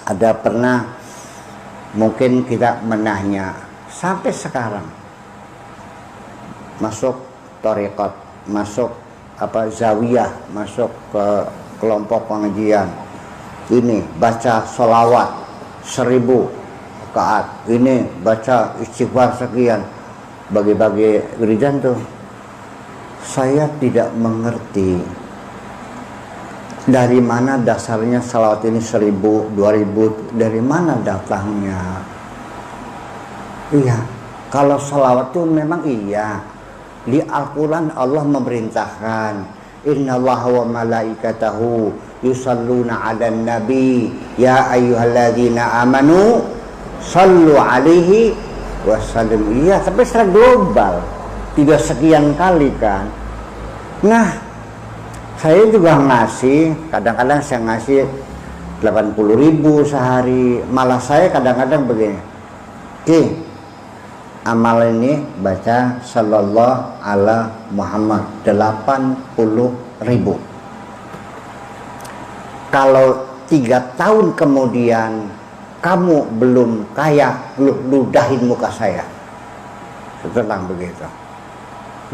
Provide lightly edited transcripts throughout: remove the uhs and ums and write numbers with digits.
Ada pernah mungkin kita menanya sampai sekarang masuk tarekat, masuk zawiyah, masuk ke kelompok pengajian, ini baca sholawat 1000 rakaat, ini baca istighfar sekian, bagi-bagi wiridan tuh. Saya tidak mengerti dari mana dasarnya salawat ini 1000, 2000, dari mana datangnya. Iya, kalau salawat itu memang iya, di Al-Quran Allah memerintahkan, innallaha wa malaikatahu yusalluna 'alan nabi ya ayyuhalladzina amanu sallu 'alaihi wasallam. Iya, tapi secara global, tidak sekian kali kan. Nah, saya juga ngasih, kadang-kadang saya ngasih 80.000 sehari. Malah saya kadang-kadang begini, amal ini baca sallallahu ala Muhammad 80.000. Kalau 3 tahun kemudian kamu belum kaya, ludahin muka saya. Tentang begitu.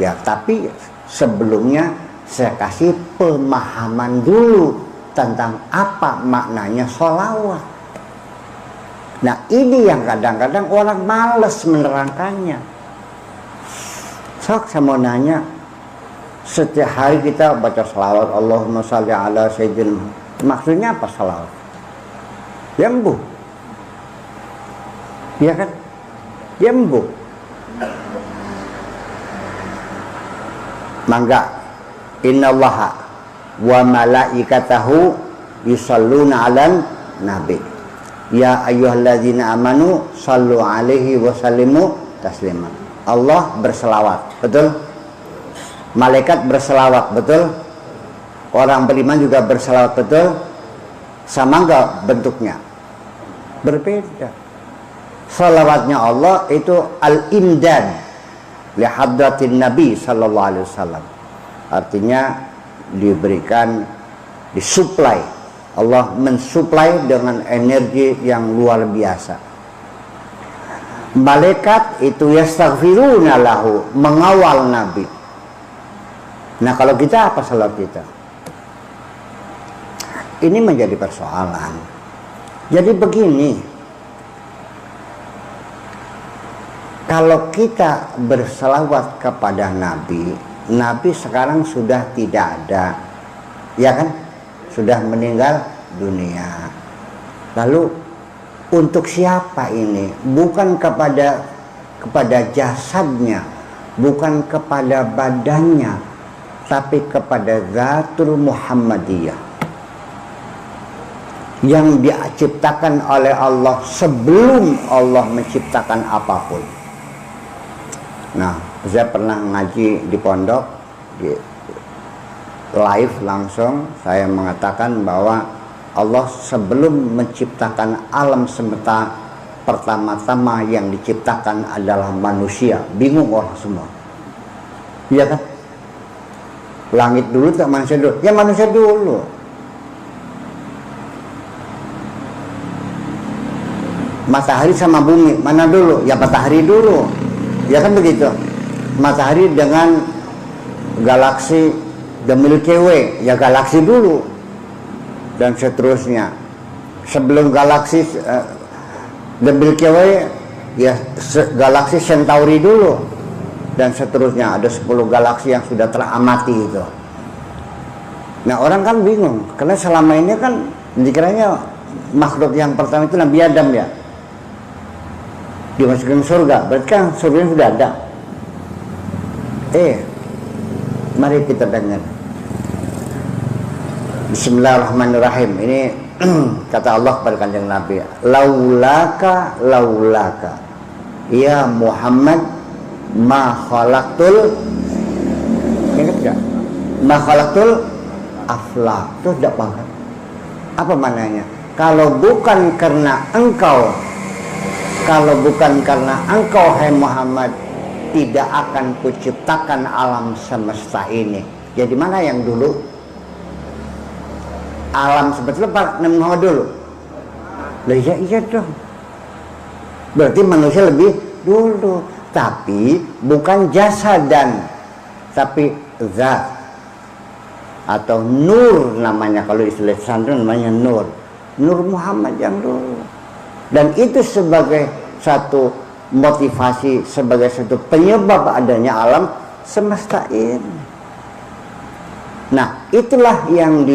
Ya, tapi sebelumnya saya kasih pemahaman dulu tentang apa maknanya sholawat. Nah, ini yang kadang-kadang orang males menerangkannya. Sok saya mau nanya, setiap hari kita baca sholawat Allahumma sholli ala sayyidina, maksudnya apa sholawat? Yambu, ya kan? Yambu. Mangga innallaha wa malaikatahu yusalluna 'alan nabi ya ayyuhalladzina amanu sallu 'alaihi wa sallimu taslima. Allah berselawat, betul? Malaikat berselawat, betul? Orang beriman juga berselawat, betul? Sama enggak bentuknya? Berbeda. Salawatnya Allah itu al-imdad li hadratin nabi sallallahu alaihi wasallam. Artinya diberikan, disuplai. Allah mensuplai dengan energi yang luar biasa. Malaikat itu yastaghfiruna lahu, mengawal Nabi. Nah, kalau kita apa salat kita? Ini menjadi persoalan. Jadi begini, kalau kita berselawat kepada Nabi, Nabi sekarang sudah tidak ada, ya kan? Sudah meninggal dunia. Lalu untuk siapa ini? Bukan kepada jasadnya, bukan kepada badannya, tapi kepada Zatul Muhammadiyah yang diciptakan oleh Allah sebelum Allah menciptakan apapun. Nah, saya pernah ngaji di pondok, di live langsung saya mengatakan bahwa Allah sebelum menciptakan alam semesta, pertama-tama yang diciptakan adalah manusia. Bingung orang semua, iya kan? Langit dulu atau manusia dulu? Ya manusia dulu. Matahari sama bumi mana dulu? Ya matahari dulu. Ya kan begitu. Matahari dengan galaksi The Milky Way, ya galaksi dulu, dan seterusnya. Sebelum galaksi The Milky Way, ya galaksi Centauri dulu, dan seterusnya. Ada 10 galaksi yang sudah teramati itu. Nah, orang kan bingung, karena selama ini kan dikiranya makhluk yang pertama itu Nabi Adam, ya, dimasukin surga, berarti kan surga sudah ada. Mari kita dengar. Bismillahirrahmanirrahim. Ini kata Allah kepada kanjeng Nabi, laulaka ya Muhammad ma khalaqtul, ingat gak? Ma khalaqtul aflak. Itu tidak paham apa maknanya? Kalau bukan karena engkau, hai Muhammad, tidak akan kuciptakan alam semesta ini. Jadi mana yang dulu? Alam semesta Pak Nabi Muhammad dulu? Lah iya dong. Berarti manusia lebih dulu, tapi bukan jasadan, tapi zat atau nur namanya, kalau istilah pesantren namanya nur. Nur Muhammad yang dulu. Dan itu sebagai satu motivasi, sebagai satu penyebab adanya alam semesta ini. Nah, itulah yang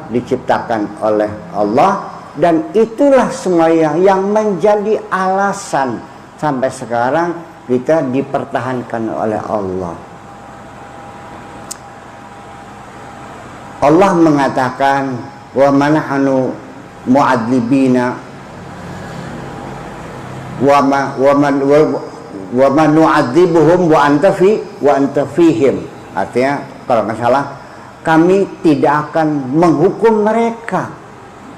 diciptakan oleh Allah, dan itulah semuanya yang menjadi alasan sampai sekarang kita dipertahankan oleh Allah. Allah mengatakan, wa manahanu mu'adzibina wa man nu'adzibuhum wa anta fihim. Artinya kalau nggak salah, kami tidak akan menghukum mereka,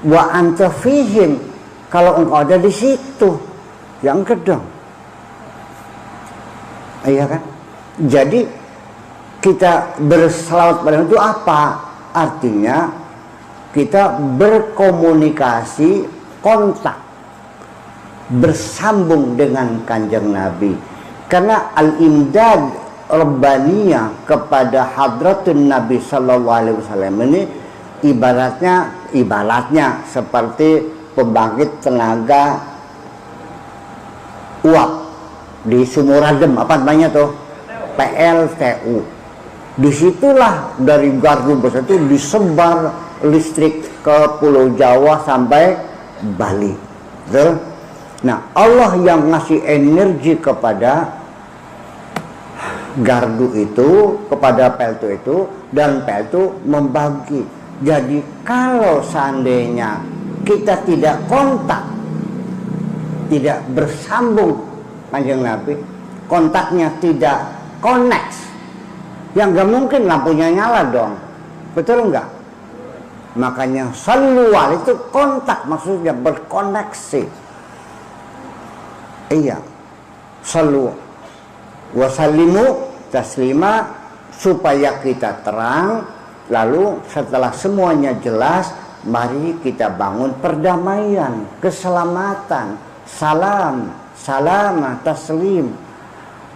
wa anta fihim, kalau engkau ada di situ. Yang kedong, iya kan? Jadi kita berselawat pada itu apa? Artinya kita berkomunikasi, kontak, bersambung dengan Kanjeng Nabi. Karena al-imdad Rabbaniyah kepada hadratun Nabi Sallallahu Alaihi Wasallam ini ibaratnya seperti pembangkit tenaga uap di Sumuradem, apa namanya tuh, PLTU. Disitulah dari gardu besar itu disebar listrik ke Pulau Jawa sampai Bali. Betul? Nah, Allah yang ngasih energi kepada gardu itu, kepada PLTU itu, dan PLTU membagi. Jadi kalau seandainya kita tidak kontak, tidak bersambung Kanjeng Nabi, kontaknya tidak connect, yang gak mungkin lampunya nyala dong. Betul enggak? Makanya sallual itu kontak, maksudnya berkoneksi. Iya, sallu wasallimu taslima, supaya kita terang. Lalu setelah semuanya jelas, mari kita bangun perdamaian, keselamatan, salam, salamah, taslim.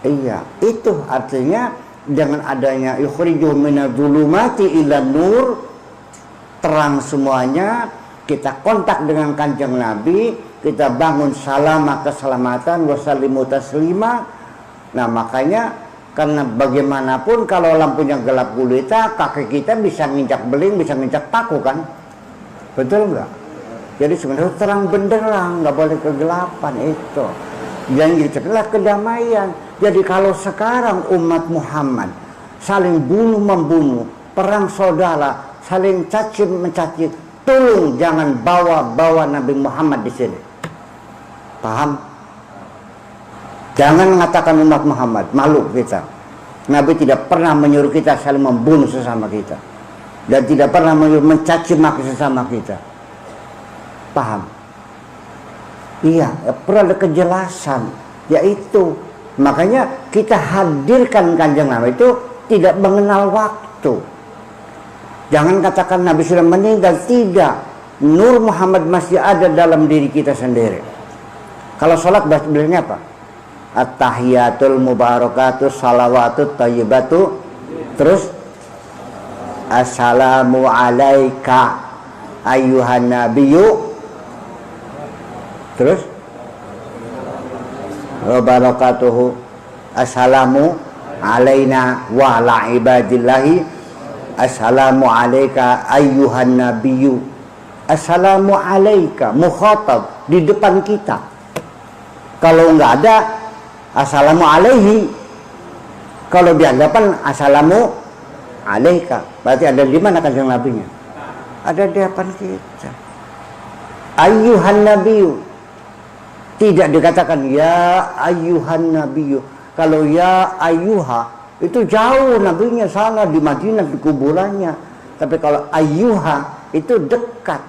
Iya, itu artinya dengan adanya yukhrijuhum minadh-dhulumati ilan nur, terang semuanya, kita kontak dengan Kanjeng Nabi, kita bangun salamah, keselamatan, wasallimu taslima. Nah, makanya karena bagaimanapun kalau lampunya gelap gulita, kaki kita bisa nginjak beling, bisa nginjak paku kan? Betul nggak? Jadi sebenarnya terang benderang, nggak boleh kegelapan itu. Yang itu adalah kedamaian. Jadi kalau sekarang umat Muhammad saling bunuh-membunuh, perang saudara, saling caci mencaci, tolong jangan bawa Nabi Muhammad di sini. Paham? Jangan mengatakan umat Muhammad, malu kita. Nabi tidak pernah menyuruh kita saling membunuh sesama kita, dan tidak pernah menyuruh mencaci maki sesama kita. Paham? Iya, perlu ada kejelasan, yaitu makanya kita hadirkan Kanjeng Nabi itu tidak mengenal waktu. Jangan katakan Nabi sudah meninggal, tidak. Nur Muhammad masih ada dalam diri kita sendiri. Kalau sholat bilangnya apa? At-tahiyatul mubarakatus salawatut tayyibatu, terus assalamu alaika ayyuhan nabiyyu, terus wa barakatuhu, assalamu alaina wa ala ibadillahi, assalamu alaika ayyuhan nabiyyu. Assalamu alaika mukhatab di depan kita. Kalau nggak ada assalamu alaihi, kalau di hadapan assalamu alaika, berarti ada di mana Kanjeng Nabinya? Ada di hadapan kita. Ayyuhan nabiyyu, tidak dikatakan ya ayyuhan nabiyyu. Kalau ya ayyuha itu jauh, nabinya sana di Madinah di kuburannya. Tapi kalau ayyuha itu dekat.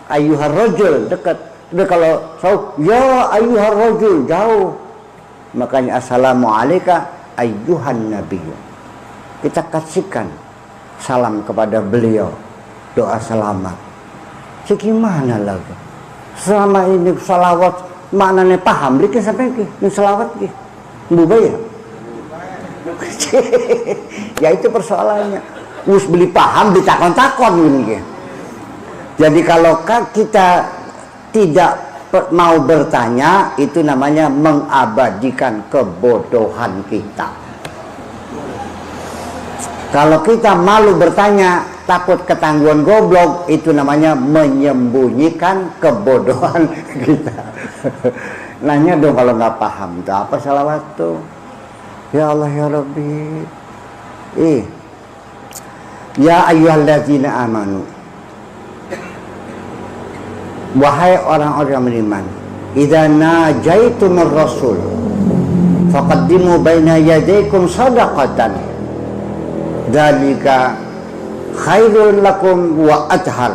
Ayyuhar rajul dekat. Tapi kalau ya ayyuhar rajul jauh. Makanya assalamu alayka ayyuhan nabiyyu. Kita kasihkan salam kepada beliau, doa selamat. Gimana lagi? Selama ini salawat maknanya paham, lagi sampai ini salawat ki, berubah ya? Ya itu persoalannya. Us beli paham ditakon-takon ini. Jadi kalau kita tidak mau bertanya, itu namanya mengabadikan kebodohan kita. Kalau kita malu bertanya, takut ketangguhan goblok, itu namanya menyembunyikan kebodohan kita. Nanya dong kalau nggak paham, itu apa salawat tuh? Ya Allah ya Rabbi. Ya ayyuhalladzina amanu. Wahai orang-orang beriman, idza najaitumur rasul faqaddimu baina yadaykum shadaqatan. Dzalika khairul lakum wa athhar.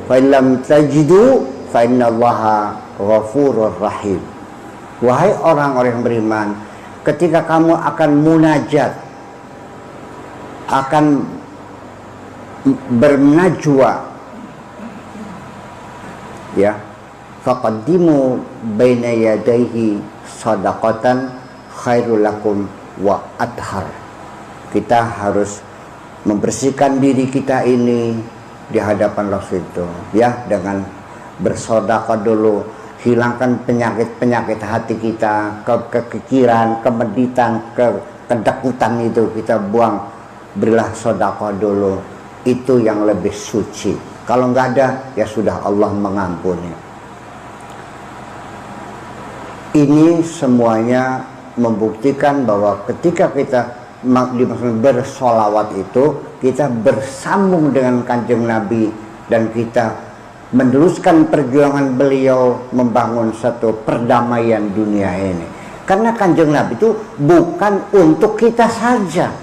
Fa illam tajidu fa innallaha ghafurur rahim. Wahai orang-orang beriman, ketika kamu akan munajat, akan bernajwa, ya, faqaddimu baina yadayhi shadaqatan khairul lakum wa athhar. Kita harus membersihkan diri kita ini di hadapan Rasul itu, ya, dengan bersedekah dulu, hilangkan penyakit-penyakit hati kita, kekikiran, kemeditan, kedekutan itu kita buang, berilah sedekah dulu, itu yang lebih suci. Kalau nggak ada, ya sudah, Allah mengampuni. Ini semuanya membuktikan bahwa ketika kita dimaksud bersolawat itu, kita bersambung dengan Kanjeng Nabi dan kita meneruskan perjuangan beliau membangun satu perdamaian dunia ini. Karena Kanjeng Nabi itu bukan untuk kita saja,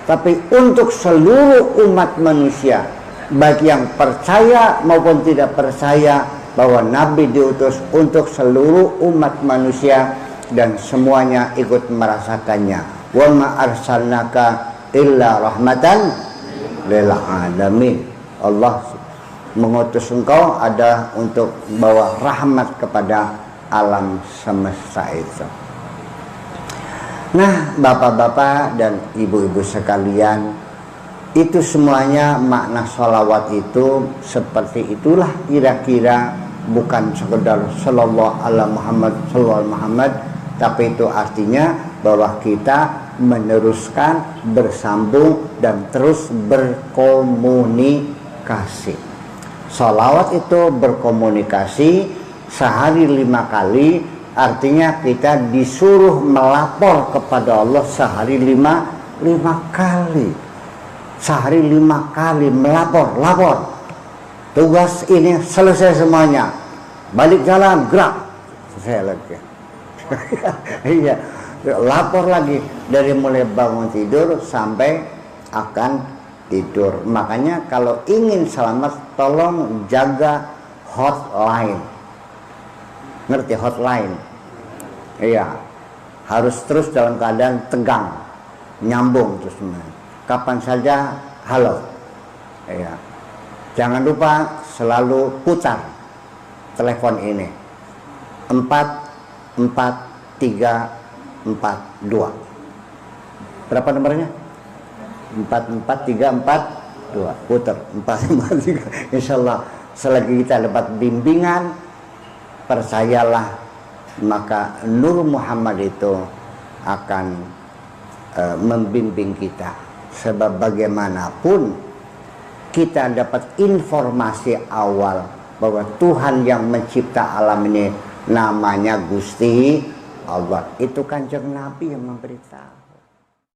tapi untuk seluruh umat manusia, baik yang percaya maupun tidak percaya, bahwa Nabi diutus untuk seluruh umat manusia dan semuanya ikut merasakannya. Wa ma arsalnaka illa rahmatan lil alamin. Allah mengutus engkau ada untuk bawa rahmat kepada alam semesta itu. Nah, bapak-bapak dan ibu-ibu sekalian, itu semuanya makna sholawat itu seperti itulah kira-kira, bukan sekedar sallallahu ala Muhammad sallallahu Muhammad, tapi itu artinya bahwa kita meneruskan, bersambung dan terus berkomunikasi. Sholawat itu berkomunikasi sehari 5 kali, artinya kita disuruh melapor kepada Allah sehari 5 kali. Sehari 5 kali lapor. Tugas ini selesai semuanya, balik jalan, gerak, selesai lagi. Iya, lapor lagi dari mulai bangun tidur sampai akan tidur. Makanya kalau ingin selamat, tolong jaga hotline. Ngerti hotline? Iya, harus terus dalam keadaan tegang, nyambung terus. Kapan saja halo. Iya. Jangan lupa selalu putar telepon ini 44342. Berapa nomornya? 44342. Putar 443. Insyaallah selagi kita dapat bimbingan, percayalah, maka Nur Muhammad itu akan membimbing kita. Sebab bagaimanapun kita dapat informasi awal bahwa Tuhan yang mencipta alam ini namanya Gusti Allah. Itu Kanjeng Nabi yang memberitahu.